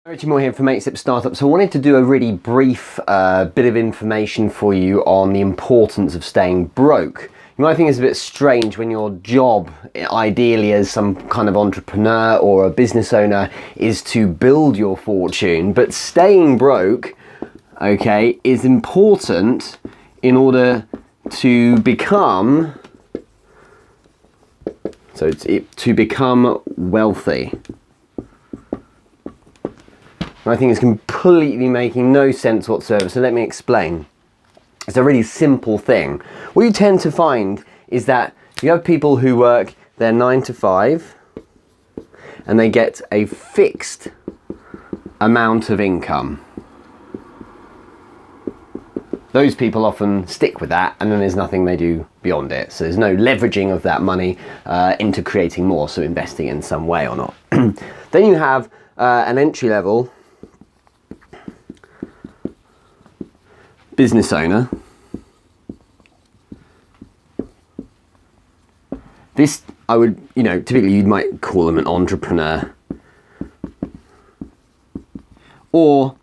Richard Moore here from Matesip Startup. So I wanted to do a really brief bit of information for you on the importance of staying broke. You might think it's a bit strange when your job, ideally as some kind of entrepreneur or a business owner, is to build your fortune, but staying broke, okay, is important in order to become, to become wealthy. I think it's completely making no sense whatsoever, so let me explain. It's a really simple thing. What you tend to find is that you have people who work their 9 to 5 and they get a fixed amount of income. Those people often stick with that, and then there's nothing they do beyond it. So there's no leveraging of that money into creating more, so investing in some way or not. Then you have an entry level business owner. This, I would, typically you might call them an entrepreneur. Or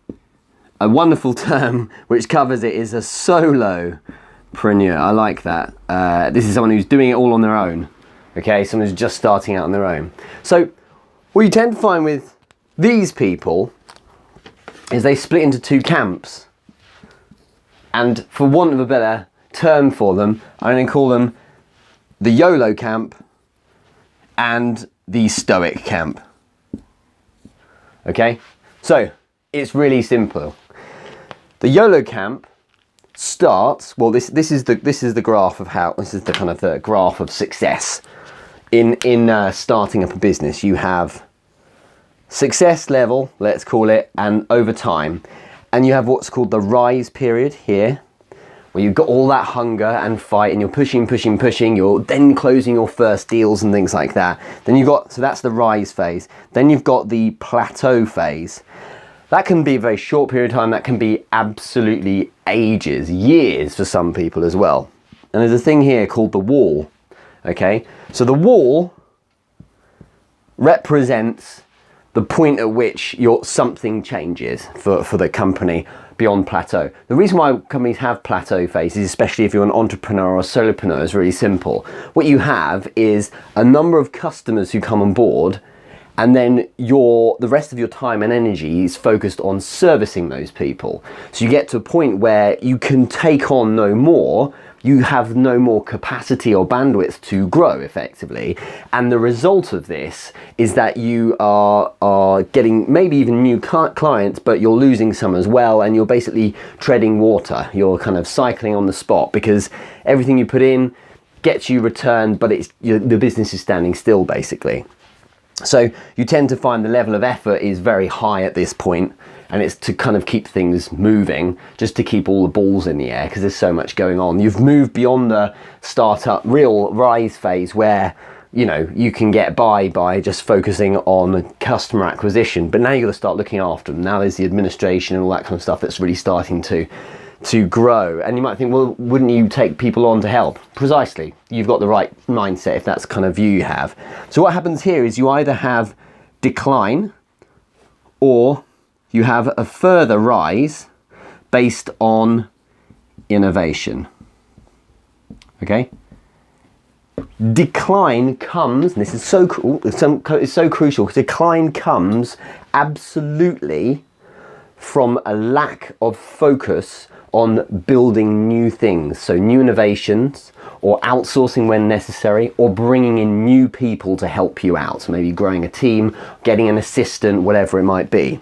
a wonderful term which covers it is a solopreneur. I like that. This is someone who's doing it all on their own. Okay, someone who's just starting out on their own. So what you tend to find with these people is they split into two camps. And for want of a better term for them, I'm going to call them the YOLO camp and the Stoic camp. Okay, so it's really simple. The YOLO camp starts, well, this is the graph of how, this is the kind of the graph of success in starting up a business. You have success level, let's call it, and over time. And you have what's called the rise period here, where you've got all that hunger and fight and you're pushing, you're then closing your first deals and things like that. Then you've got, so that's the rise phase. Then you've got the plateau phase. That can be a very short period of time, that can be absolutely ages, years for some people as well. And there's a thing here called the wall, okay? So the wall represents the point at which something changes for the company beyond plateau. The reason why companies have plateau phases, especially if you're an entrepreneur or a solopreneur, is really simple. What you have is a number of customers who come on board, and then the rest of your time and energy is focused on servicing those people. So you get to a point where you can take on no more, you have no more capacity or bandwidth to grow effectively. And the result of this is that you are getting maybe even new clients, but you're losing some as well, and you're basically treading water. You're kind of cycling on the spot because everything you put in gets you returned, but the business is standing still basically. So you tend to find the level of effort is very high at this point, and it's to kind of keep things moving, just to keep all the balls in the air because there's so much going on. You've moved beyond the startup real rise phase where you can get by just focusing on customer acquisition, but now you've got to start looking after them. Now there's the administration and all that kind of stuff that's really starting to grow. And you might think, well, wouldn't you take people on to help? Precisely. You've got the right mindset if that's the kind of view you have. So what happens here is you either have decline or you have a further rise based on innovation. Okay? Decline comes, and this is so cool, it's so crucial, because decline comes absolutely from a lack of focus on building new things, so new innovations, or outsourcing when necessary, or bringing in new people to help you out. So maybe growing a team, getting an assistant, whatever it might be.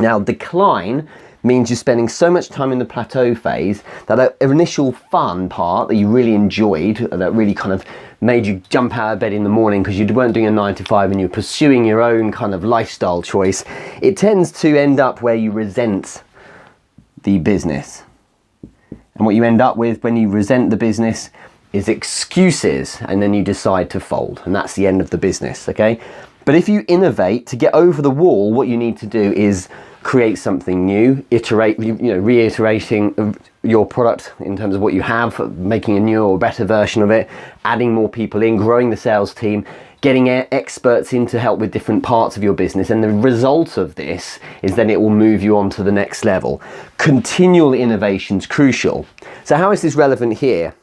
Now, decline means you're spending so much time in the plateau phase that initial fun part that you really enjoyed, that really kind of made you jump out of bed in the morning because you weren't doing a 9 to 5 and you're pursuing your own kind of lifestyle choice, it tends to end up where you resent the business. And what you end up with when you resent the business is excuses, and then you decide to fold, and that's the end of the business, okay? But if you innovate, to get over the wall, what you need to do is create something new, reiterating your product in terms of what you have, making a newer or better version of it, adding more people in, growing the sales team. getting experts in to help with different parts of your business, and the result of this is then it will move you on to the next level. Continual innovation is crucial. So how is this relevant here?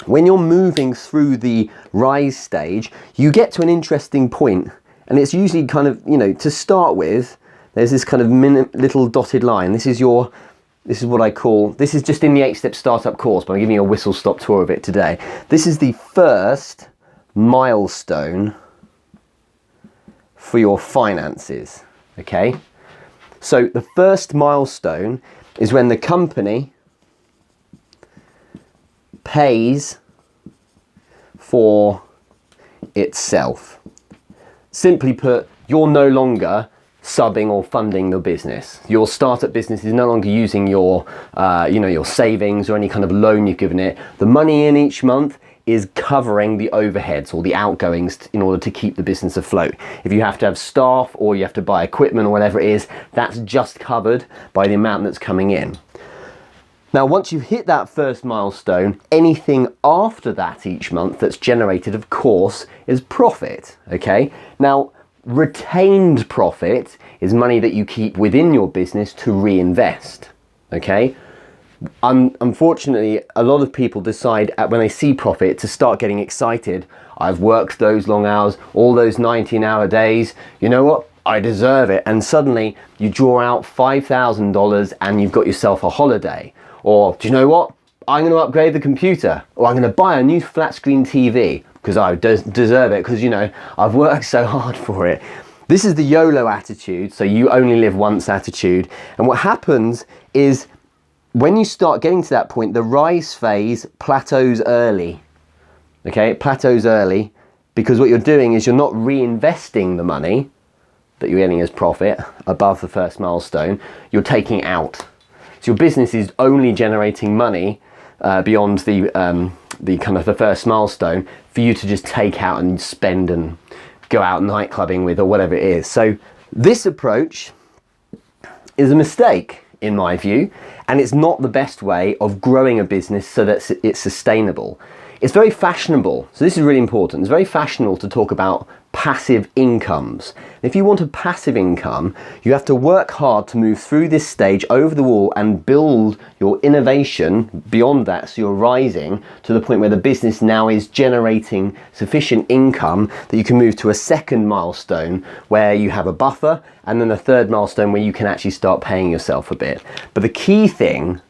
When you're moving through the rise stage, you get to an interesting point, and it's usually kind of, you know, to start with, there's this kind of little dotted line. This is what I call, this is just in the 8-step startup course, but I'm giving you a whistle-stop tour of it today. This is the first milestone for your finances, okay? So the first milestone is when the company pays for itself. Simply put, you're no longer subbing or funding the business. Your startup business is no longer using your, your savings or any kind of loan you've given it. The money in each month is covering the overheads or the outgoings in order to keep the business afloat. If you have to have staff or you have to buy equipment or whatever it is, that's just covered by the amount that's coming in. Now, once you've hit that first milestone, anything after that each month that's generated, of course, is profit, okay? Now, retained profit is money that you keep within your business to reinvest, okay? Unfortunately, a lot of people decide when they see profit to start getting excited. I've worked those long hours, all those 19-hour days. You know what? I deserve it. And suddenly you draw out $5,000 and you've got yourself a holiday. Or, do you know what? I'm going to upgrade the computer. Or I'm going to buy a new flat screen TV because I deserve it, because, you know, I've worked so hard for it. This is the YOLO attitude, so you only live once attitude. And what happens is when you start getting to that point, the rise phase plateaus early. Okay, it plateaus early because what you're doing is you're not reinvesting the money that you're getting as profit above the first milestone, you're taking out. So your business is only generating money beyond the kind of the first milestone for you to just take out and spend and go out night clubbing with or whatever it is. So this approach is a mistake in my view, and it's not the best way of growing a business so that it's sustainable. It's very fashionable, so this is really important. It's very fashionable to talk about passive incomes. If you want a passive income, you have to work hard to move through this stage over the wall and build your innovation beyond that, so you're rising to the point where the business now is generating sufficient income that you can move to a second milestone where you have a buffer, and then a third milestone where you can actually start paying yourself a bit. But the key thing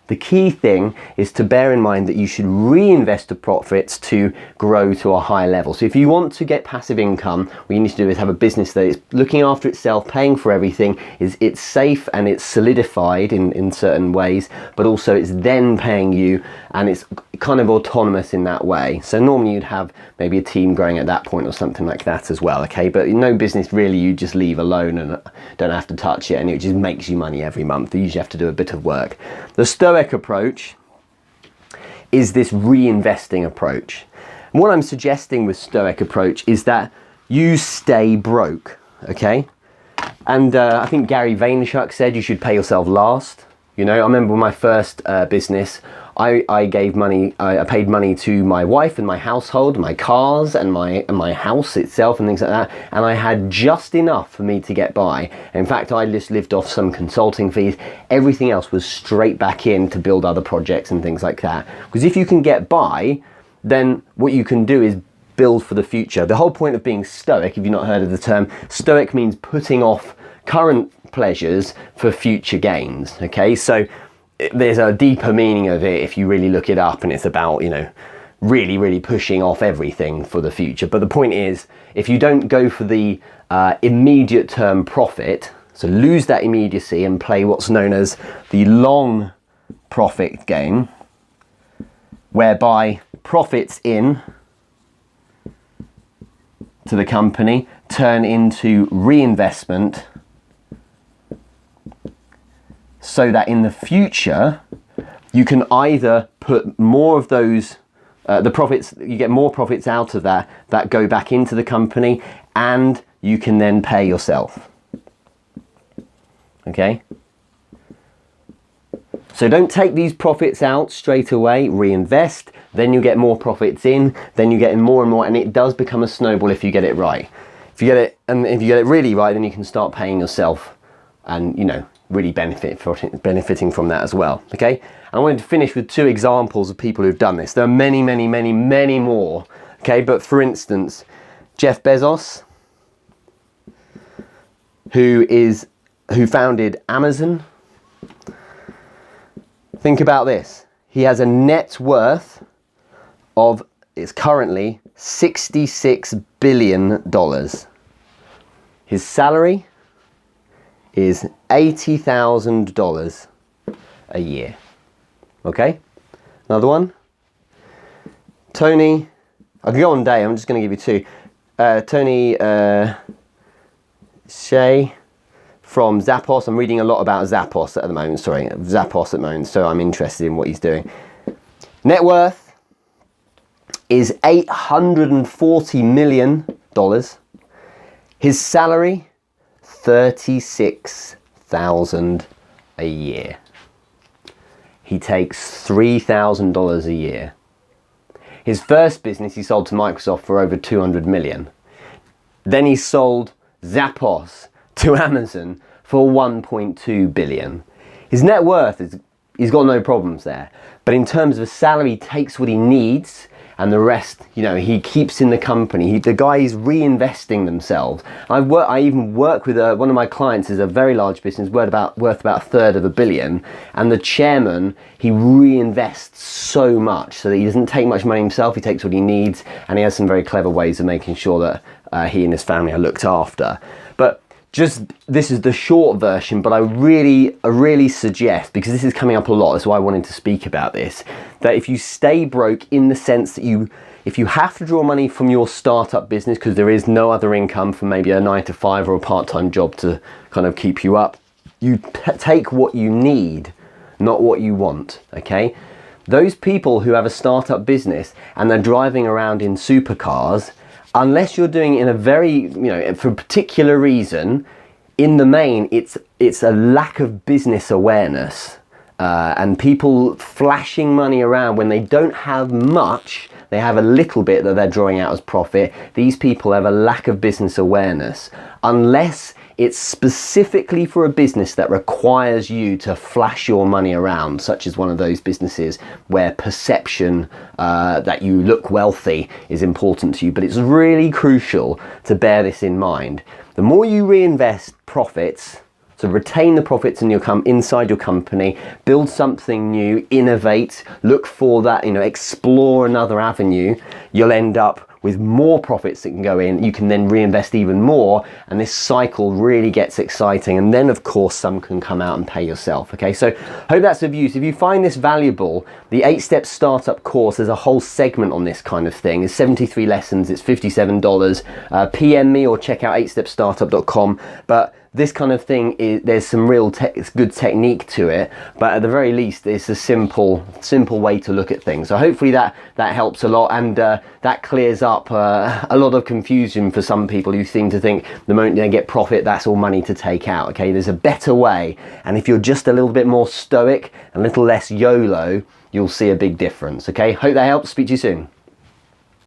is to bear in mind that you should reinvest the profits to grow to a higher level. So if you want to get passive income, what you need to do is have a business that is looking after itself, paying for everything, it's safe and it's solidified in certain ways, but also it's then paying you and it's kind of autonomous in that way. So normally you'd have maybe a team growing at that point or something like that as well, okay? But no business really you just leave alone and don't have to touch it, and it just makes you money every month. You usually have to do a bit of work. The Stoic approach is this reinvesting approach. And what I'm suggesting with Stoic approach is that you stay broke, okay? And I think Gary Vaynerchuk said you should pay yourself last. You know, I remember my first business, I gave money, I paid money to my wife and my household, my cars and my house itself and things like that, and I had just enough for me to get by. In fact, I just lived off some consulting fees. Everything else was straight back in to build other projects and things like that. Because if you can get by, then what you can do is build for the future. The whole point of being Stoic, if you've not heard of the term, Stoic means putting off current pleasures for future gains, okay? So there's a deeper meaning of it if you really look it up, and it's about, you know, really pushing off everything for the future. But the point is, if you don't go for the immediate term profit, so lose that immediacy and play what's known as the long profit game, whereby profits in to the company turn into reinvestment, so that in the future you can either put more of those the profits, you get more profits out of that go back into the company, and you can then pay yourself. Okay, so don't take these profits out straight away, reinvest, then you get more profits in, then you get in more and more, and it does become a snowball if you get it right. If you get it really right, then you can start paying yourself and, you know, really benefiting from that as well. Okay, and I wanted to finish with 2 examples of people who've done this. There are many, many, many, many more. Okay, but for instance, Jeff Bezos, who founded Amazon. Think about this. He has a net worth of, it's currently $66 billion. His salary is $80,000 a year. Okay, another one. Tony, I can go on day, I'm just going to give you 2. Tony Hsieh from Zappos. I'm reading a lot about Zappos at the moment, so I'm interested in what he's doing. Net worth is $840 million. His salary, $36,000 a year. He takes $3,000 a year. His first business he sold to Microsoft for over 200 million. Then he sold Zappos to Amazon for 1.2 billion. His net worth is, he's got no problems there. But in terms of a salary, he takes what he needs, and the rest, you know, he keeps in the company. The guy is reinvesting themselves. I even work with one of my clients is a very large business worth about $1/3 billion, and the chairman, he reinvests so much so that he doesn't take much money himself. He takes what he needs, and he has some very clever ways of making sure that he and his family are looked after. But this is the short version, but I really suggest, because this is coming up a lot, that's why I wanted to speak about this, that if you stay broke in the sense that if you have to draw money from your startup business because there is no other income from maybe a 9-to-5 or a part-time job to kind of keep you up, you take what you need, not what you want, okay? Those people who have a startup business and they're driving around in supercars, unless you're doing it in a very, you know, for a particular reason, in the main, it's a lack of business awareness. And people flashing money around when they don't have much, they have a little bit that they're drawing out as profit. These people have a lack of business awareness. Unless it's specifically for a business that requires you to flash your money around, such as one of those businesses where perception that you look wealthy is important to you. But it's really crucial to bear this in mind. The more you reinvest profits, so retain the profits in inside your company, build something new, innovate, look for that, you know, explore another avenue, you'll end up with more profits that can go in. You can then reinvest even more, and this cycle really gets exciting. And then of course some can come out and pay yourself. Okay, so hope that's of use. If you find this valuable, the 8-Step Startup course, there's a whole segment on this kind of thing. It's 73 lessons, it's $57. PM me or check out 8stepstartup.com. But this kind of thing, there's some real good technique to it, but at the very least it's a simple way to look at things. So hopefully that helps a lot, and that clears up a lot of confusion for some people who seem to think the moment they get profit, that's all money to take out. Okay, there's a better way, and if you're just a little bit more stoic and a little less YOLO, you'll see a big difference. Okay, hope that helps. Speak to you soon.